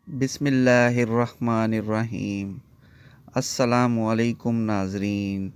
بسم اللہ الرحمن الرحیم۔ السلام علیکم ناظرین،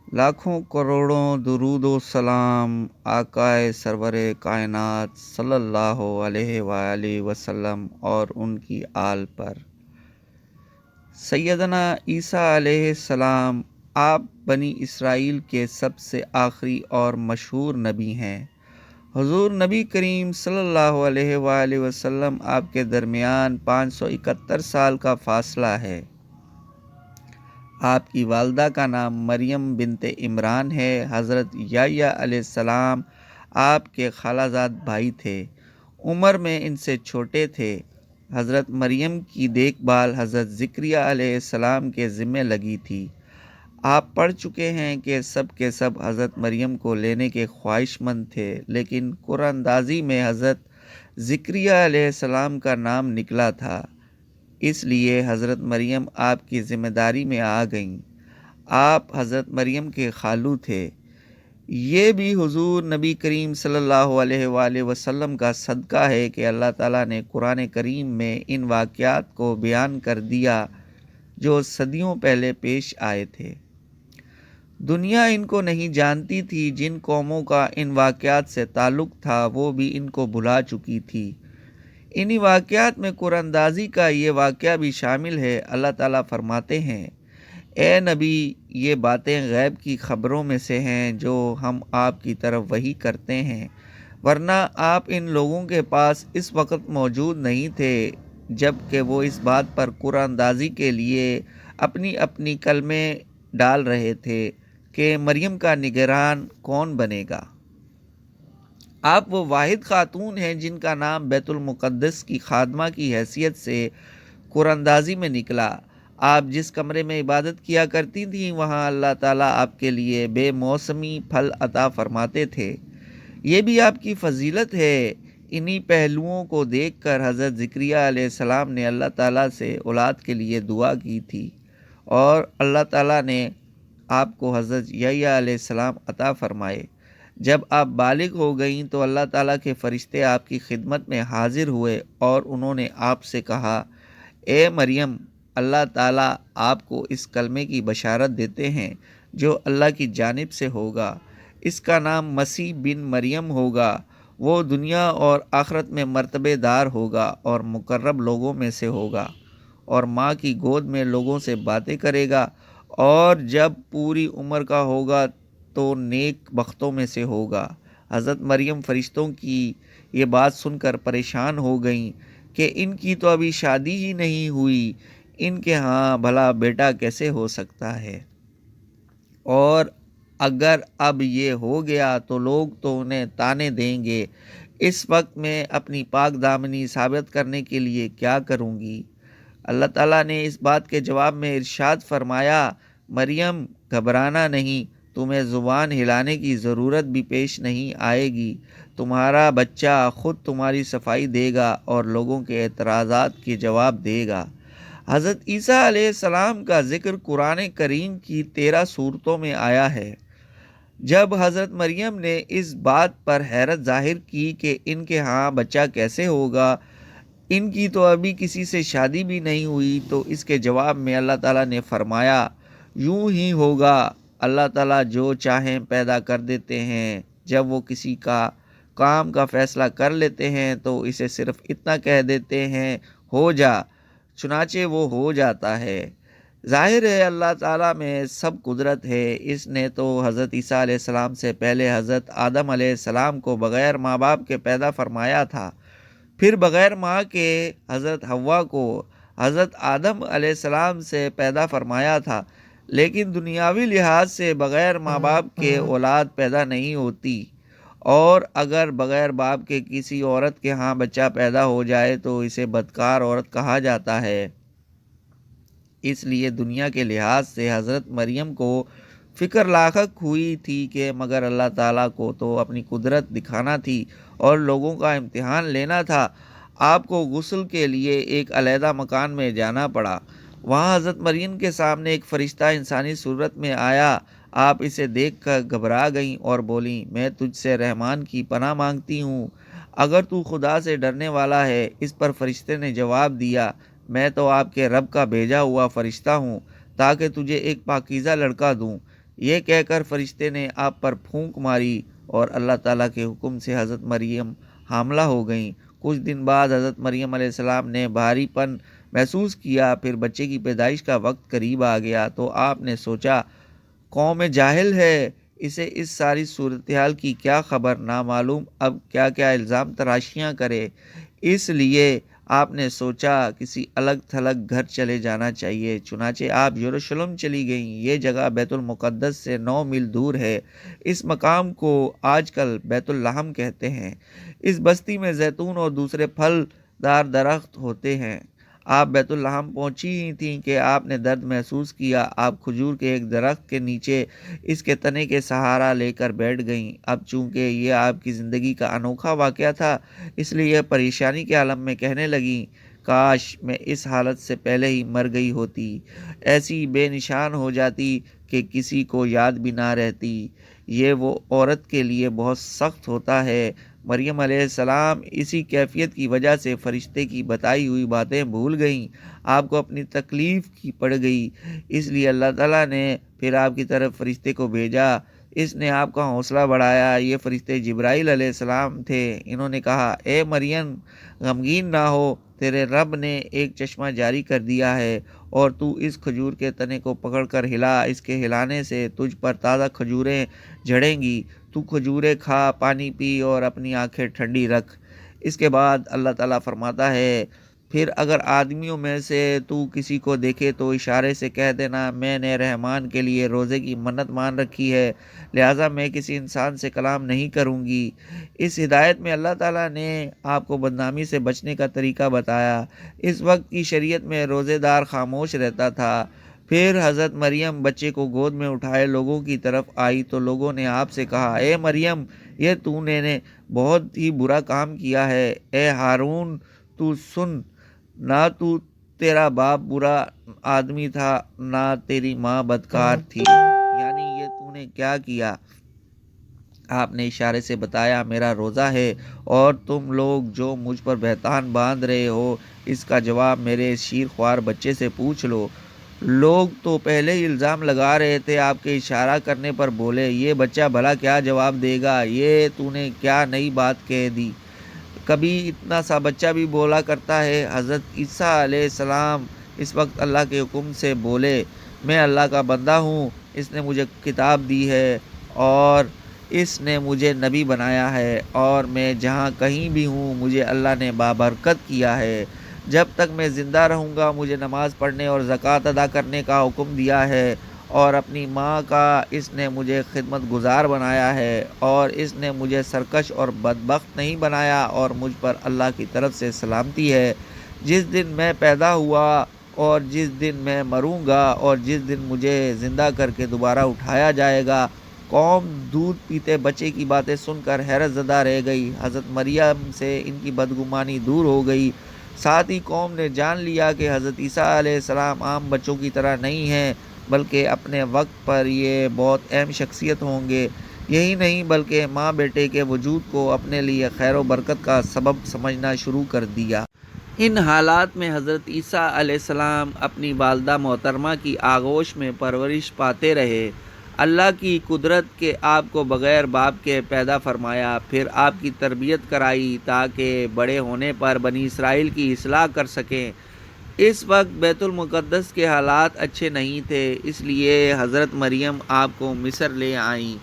لاکھوں کروڑوں درود و سلام آقائے سرور کائنات صلی اللہ علیہ وآلہ وسلم اور ان کی آل پر۔ سیدنا عیسیٰ علیہ السلام آپ بنی اسرائیل کے سب سے آخری اور مشہور نبی ہیں۔ حضور نبی کریم صلی اللہ علیہ وآلہ وسلم آپ کے درمیان 571 سال کا فاصلہ ہے۔ آپ کی والدہ کا نام مریم بنت عمران ہے۔ حضرت یحییٰ علیہ السلام آپ کے خالہ زاد بھائی تھے، عمر میں ان سے چھوٹے تھے۔ حضرت مریم کی دیکھ بھال حضرت زکریا علیہ السلام کے ذمہ لگی تھی۔ آپ پڑھ چکے ہیں کہ سب کے سب حضرت مریم کو لینے کے خواہش مند تھے، لیکن قرآن اندازی میں حضرت زکریا علیہ السلام کا نام نکلا تھا، اس لیے حضرت مریم آپ کی ذمہ داری میں آ گئیں۔ آپ حضرت مریم کے خالو تھے۔ یہ بھی حضور نبی کریم صلی اللہ علیہ وآلہ وسلم کا صدقہ ہے کہ اللہ تعالیٰ نے قرآن کریم میں ان واقعات کو بیان کر دیا جو صدیوں پہلے پیش آئے تھے۔ دنیا ان کو نہیں جانتی تھی، جن قوموں کا ان واقعات سے تعلق تھا وہ بھی ان کو بھلا چکی تھی۔ انہی واقعات میں قرآن اندازی کا یہ واقعہ بھی شامل ہے۔ اللہ تعالیٰ فرماتے ہیں، اے نبی، یہ باتیں غیب کی خبروں میں سے ہیں جو ہم آپ کی طرف وحی کرتے ہیں، ورنہ آپ ان لوگوں کے پاس اس وقت موجود نہیں تھے جب کہ وہ اس بات پر قرآن اندازی کے لیے اپنی اپنی کلمے ڈال رہے تھے کہ مریم کا نگران کون بنے گا۔ آپ وہ واحد خاتون ہیں جن کا نام بیت المقدس کی خادمہ کی حیثیت سے قرآن اندازی میں نکلا۔ آپ جس کمرے میں عبادت کیا کرتی تھیں وہاں اللہ تعالیٰ آپ کے لیے بے موسمی پھل عطا فرماتے تھے، یہ بھی آپ کی فضیلت ہے۔ انہی پہلوؤں کو دیکھ کر حضرت زکریا علیہ السلام نے اللہ تعالیٰ سے اولاد کے لیے دعا کی تھی، اور اللہ تعالیٰ نے آپ کو حضرت یحییٰ علیہ السلام عطا فرمائے۔ جب آپ بالغ ہو گئیں تو اللہ تعالیٰ کے فرشتے آپ کی خدمت میں حاضر ہوئے اور انہوں نے آپ سے کہا، اے مریم، اللہ تعالیٰ آپ کو اس کلمے کی بشارت دیتے ہیں جو اللہ کی جانب سے ہوگا۔ اس کا نام مسیح بن مریم ہوگا۔ وہ دنیا اور آخرت میں مرتبے دار ہوگا اور مقرب لوگوں میں سے ہوگا، اور ماں کی گود میں لوگوں سے باتیں کرے گا، اور جب پوری عمر کا ہوگا تو نیک بختوں میں سے ہوگا۔ حضرت مریم فرشتوں کی یہ بات سن کر پریشان ہو گئیں کہ ان کی تو ابھی شادی ہی نہیں ہوئی، ان کے ہاں بھلا بیٹا کیسے ہو سکتا ہے، اور اگر اب یہ ہو گیا تو لوگ تو انہیں طعنے دیں گے۔ اس وقت میں اپنی پاک دامنی ثابت کرنے کے لیے کیا کروں گی؟ اللہ تعالیٰ نے اس بات کے جواب میں ارشاد فرمایا، مریم، گھبرانا نہیں، تمہیں زبان ہلانے کی ضرورت بھی پیش نہیں آئے گی۔ تمہارا بچہ خود تمہاری صفائی دے گا اور لوگوں کے اعتراضات کے جواب دے گا۔ حضرت عیسیٰ علیہ السلام کا ذکر قرآن کریم کی 13 سورتوں میں آیا ہے۔ جب حضرت مریم نے اس بات پر حیرت ظاہر کی کہ ان کے ہاں بچہ کیسے ہوگا، ان کی تو ابھی کسی سے شادی بھی نہیں ہوئی، تو اس کے جواب میں اللہ تعالیٰ نے فرمایا، یوں ہی ہوگا، اللہ تعالیٰ جو چاہیں پیدا کر دیتے ہیں۔ جب وہ کسی کا کام کا فیصلہ کر لیتے ہیں تو اسے صرف اتنا کہہ دیتے ہیں، ہو جا، چنانچہ وہ ہو جاتا ہے۔ ظاہر ہے اللہ تعالیٰ میں سب قدرت ہے۔ اس نے تو حضرت عیسیٰ علیہ السلام سے پہلے حضرت آدم علیہ السلام کو بغیر ماں باپ کے پیدا فرمایا تھا، پھر بغیر ماں کے حضرت حوا کو حضرت آدم علیہ السلام سے پیدا فرمایا تھا، لیکن دنیاوی لحاظ سے بغیر ماں باپ کے اولاد پیدا نہیں ہوتی، اور اگر بغیر باپ کے کسی عورت کے ہاں بچہ پیدا ہو جائے تو اسے بدکار عورت کہا جاتا ہے۔ اس لیے دنیا کے لحاظ سے حضرت مریم کو فکر لاحق ہوئی تھی کہ مگر اللہ تعالیٰ کو تو اپنی قدرت دکھانا تھی اور لوگوں کا امتحان لینا تھا۔ آپ کو غسل کے لیے ایک علیحدہ مکان میں جانا پڑا۔ وہاں حضرت مریم کے سامنے ایک فرشتہ انسانی صورت میں آیا۔ آپ اسے دیکھ کر گھبرا گئیں اور بولیں، میں تجھ سے رحمان کی پناہ مانگتی ہوں، اگر تو خدا سے ڈرنے والا ہے۔ اس پر فرشتے نے جواب دیا، میں تو آپ کے رب کا بھیجا ہوا فرشتہ ہوں تاکہ تجھے ایک پاکیزہ لڑکا دوں۔ یہ کہہ کر فرشتے نے آپ پر پھونک ماری اور اللہ تعالیٰ کے حکم سے حضرت مریم حاملہ ہو گئیں۔ کچھ دن بعد حضرت مریم علیہ السلام نے بھاری پن محسوس کیا۔ پھر بچے کی پیدائش کا وقت قریب آ گیا تو آپ نے سوچا، قوم جاہل ہے، اسے اس ساری صورتحال کی کیا خبر، نامعلوم اب کیا کیا الزام تراشیاں کرے۔ اس لیے آپ نے سوچا کسی الگ تھلگ گھر چلے جانا چاہیے۔ چنانچہ آپ یروشلم چلی گئیں۔ یہ جگہ بیت المقدس سے 9 میل دور ہے۔ اس مقام کو آج کل بیت اللحم کہتے ہیں۔ اس بستی میں زیتون اور دوسرے پھل دار درخت ہوتے ہیں۔ آپ بیت اللحم پہنچی ہی تھیں کہ آپ نے درد محسوس کیا۔ آپ کھجور کے ایک درخت کے نیچے اس کے تنے کے سہارا لے کر بیٹھ گئیں۔ اب چونکہ یہ آپ کی زندگی کا انوکھا واقعہ تھا، اس لیے یہ پریشانی کے عالم میں کہنے لگیں، کاش میں اس حالت سے پہلے ہی مر گئی ہوتی، ایسی بے نشان ہو جاتی کہ کسی کو یاد بھی نہ رہتی۔ یہ وہ عورت کے لیے بہت سخت ہوتا ہے۔ مریم علیہ السلام اسی کیفیت کی وجہ سے فرشتے کی بتائی ہوئی باتیں بھول گئیں۔ آپ کو اپنی تکلیف کی پڑ گئی، اس لیے اللہ تعالیٰ نے پھر آپ کی طرف فرشتے کو بھیجا۔ اس نے آپ کا حوصلہ بڑھایا۔ یہ فرشتے جبرائیل علیہ السلام تھے۔ انہوں نے کہا، اے مریم، غمگین نہ ہو، تیرے رب نے ایک چشمہ جاری کر دیا ہے اور تو اس کھجور کے تنے کو پکڑ کر ہلا۔ اس کے ہلانے سے تجھ پر تازہ کھجوریں جھڑیں گی۔ تو کھجوریں کھا، پانی پی اور اپنی آنکھیں ٹھنڈی رکھ۔ اس کے بعد اللہ تعالیٰ فرماتا ہے، پھر اگر آدمیوں میں سے تو کسی کو دیکھے تو اشارے سے کہہ دینا، میں نے رحمان کے لیے روزے کی منت مان رکھی ہے، لہٰذا میں کسی انسان سے کلام نہیں کروں گی۔ اس ہدایت میں اللہ تعالیٰ نے آپ کو بدنامی سے بچنے کا طریقہ بتایا۔ اس وقت کی شریعت میں روزے دار خاموش رہتا تھا۔ پھر حضرت مریم بچے کو گود میں اٹھائے لوگوں کی طرف آئی تو لوگوں نے آپ سے کہا، اے مریم، یہ تو نے بہت ہی برا کام کیا ہے۔ اے ہارون، تو سن، نہ تو تیرا باپ برا آدمی تھا نہ تیری ماں بدکار تھی، یعنی یہ تو نے کیا کیا؟ آپ نے اشارے سے بتایا، میرا روزہ ہے، اور تم لوگ جو مجھ پر بہتان باندھ رہے ہو اس کا جواب میرے اس شیر خوار بچے سے پوچھ لو۔ لوگ تو پہلے ہی الزام لگا رہے تھے، آپ کے اشارہ کرنے پر بولے، یہ بچہ بھلا کیا جواب دے گا، یہ تو نے کیا نئی بات کہہ دی، کبھی اتنا سا بچہ بھی بولا کرتا ہے۔ حضرت عیسیٰ علیہ السلام اس وقت اللہ کے حکم سے بولے، میں اللہ کا بندہ ہوں، اس نے مجھے کتاب دی ہے اور اس نے مجھے نبی بنایا ہے، اور میں جہاں کہیں بھی ہوں مجھے اللہ نے بابرکت کیا ہے۔ جب تک میں زندہ رہوں گا مجھے نماز پڑھنے اور زکوٰۃ ادا کرنے کا حکم دیا ہے، اور اپنی ماں کا اس نے مجھے خدمت گزار بنایا ہے، اور اس نے مجھے سرکش اور بدبخت نہیں بنایا، اور مجھ پر اللہ کی طرف سے سلامتی ہے۔ جس دن میں پیدا ہوا اور جس دن میں مروں گا اور جس دن مجھے زندہ کر کے دوبارہ اٹھایا جائے گا۔ قوم دودھ پیتے بچے کی باتیں سن کر حیرت زدہ رہ گئی۔ حضرت مریم سے ان کی بدگمانی دور ہو گئی۔ ساتھ ہی قوم نے جان لیا کہ حضرت عیسیٰ علیہ السلام عام بچوں کی طرح نہیں ہیں، بلکہ اپنے وقت پر یہ بہت اہم شخصیت ہوں گے۔ یہی نہیں بلکہ ماں بیٹے کے وجود کو اپنے لیے خیر و برکت کا سبب سمجھنا شروع کر دیا۔ ان حالات میں حضرت عیسیٰ علیہ السلام اپنی والدہ محترمہ کی آغوش میں پرورش پاتے رہے۔ اللہ کی قدرت کہ آپ کو بغیر باپ کے پیدا فرمایا، پھر آپ کی تربیت کرائی تاکہ بڑے ہونے پر بنی اسرائیل کی اصلاح کر سکیں۔ اس وقت بیت المقدس کے حالات اچھے نہیں تھے، اس لیے حضرت مریم آپ کو مصر لے آئیں،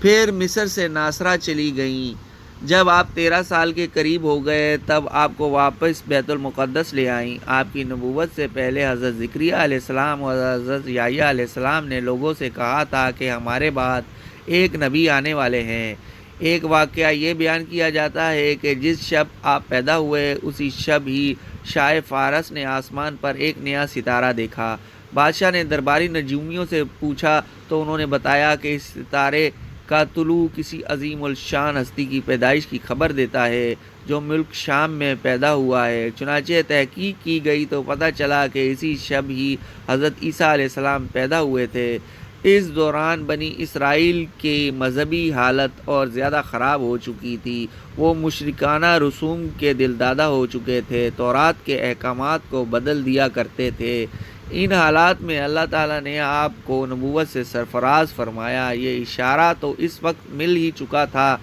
پھر مصر سے ناصرہ چلی گئیں۔ جب آپ 13 سال کے قریب ہو گئے تب آپ کو واپس بیت المقدس لے آئیں۔ آپ کی نبوت سے پہلے حضرت زکریا علیہ السلام اور حضرت یحییٰ علیہ السلام نے لوگوں سے کہا تھا کہ ہمارے بعد ایک نبی آنے والے ہیں۔ ایک واقعہ یہ بیان کیا جاتا ہے کہ جس شب آپ پیدا ہوئے اسی شب ہی شاہ فارس نے آسمان پر ایک نیا ستارہ دیکھا۔ بادشاہ نے درباری نجومیوں سے پوچھا تو انہوں نے بتایا کہ اس ستارے کا طلوع کسی عظیم الشان ہستی کی پیدائش کی خبر دیتا ہے جو ملک شام میں پیدا ہوا ہے۔ چنانچہ تحقیق کی گئی تو پتہ چلا کہ اسی شب ہی حضرت عیسیٰ علیہ السلام پیدا ہوئے تھے۔ اس دوران بنی اسرائیل کی مذہبی حالت اور زیادہ خراب ہو چکی تھی۔ وہ مشرکانہ رسوم کے دلدادہ ہو چکے تھے، تورات کے احکامات کو بدل دیا کرتے تھے۔ ان حالات میں اللہ تعالیٰ نے آپ کو نبوت سے سرفراز فرمایا۔ یہ اشارہ تو اس وقت مل ہی چکا تھا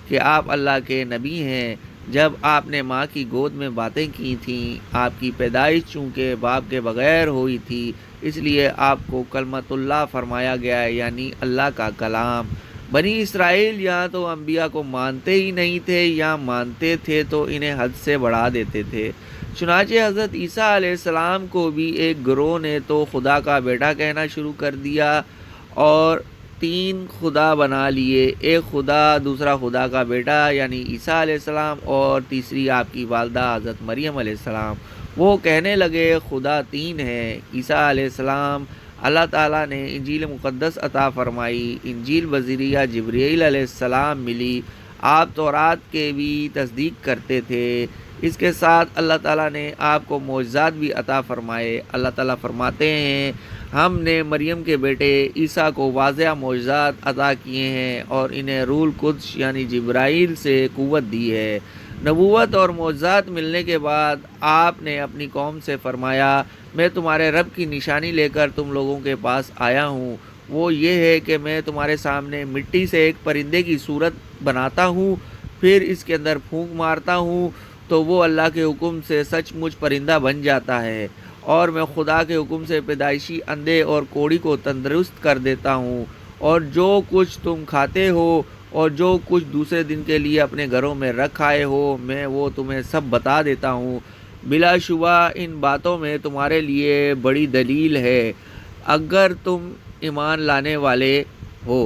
کہ آپ اللہ کے نبی ہیں، جب آپ نے ماں کی گود میں باتیں کی تھیں۔ آپ کی پیدائش چونکہ باپ کے بغیر ہوئی تھی، اس لیے آپ کو کلمۃ اللہ فرمایا گیا، یعنی اللہ کا کلام۔ بنی اسرائیل یا تو انبیاء کو مانتے ہی نہیں تھے، یا مانتے تھے تو انہیں حد سے بڑھا دیتے تھے۔ چنانچہ حضرت عیسیٰ علیہ السلام کو بھی ایک گروہ نے تو خدا کا بیٹا کہنا شروع کر دیا اور 3 خدا بنا لیے، ایک خدا، دوسرا خدا کا بیٹا یعنی عیسیٰ علیہ السلام، اور تیسری آپ کی والدہ حضرت مریم علیہ السلام۔ وہ کہنے لگے خدا 3 ہے۔ عیسیٰ علیہ السلام اللہ تعالیٰ نے انجیل مقدس عطا فرمائی، انجیل بذریعہ جبرائیل علیہ السلام ملی۔ آپ تورات کے بھی تصدیق کرتے تھے، اس کے ساتھ اللہ تعالیٰ نے آپ کو معجزات بھی عطا فرمائے۔ اللہ تعالیٰ فرماتے ہیں، ہم نے مریم کے بیٹے عیسیٰ کو واضح معجزات عطا کیے ہیں اور انہیں روح القدس یعنی جبرائیل سے قوت دی ہے۔ نبوت اور معجزات ملنے کے بعد آپ نے اپنی قوم سے فرمایا، میں تمہارے رب کی نشانی لے کر تم لوگوں کے پاس آیا ہوں۔ وہ یہ ہے کہ میں تمہارے سامنے مٹی سے ایک پرندے کی صورت بناتا ہوں، پھر اس کے اندر پھونک مارتا ہوں تو وہ اللہ کے حکم سے سچ مچ پرندہ بن جاتا ہے، اور میں خدا کے حکم سے پیدائشی اندھے اور کوڑی کو تندرست کر دیتا ہوں، اور جو کچھ تم کھاتے ہو اور جو کچھ دوسرے دن کے لیے اپنے گھروں میں رکھ آئے ہو، میں وہ تمہیں سب بتا دیتا ہوں۔ بلا شبہ ان باتوں میں تمہارے لیے بڑی دلیل ہے، اگر تم ایمان لانے والے ہو۔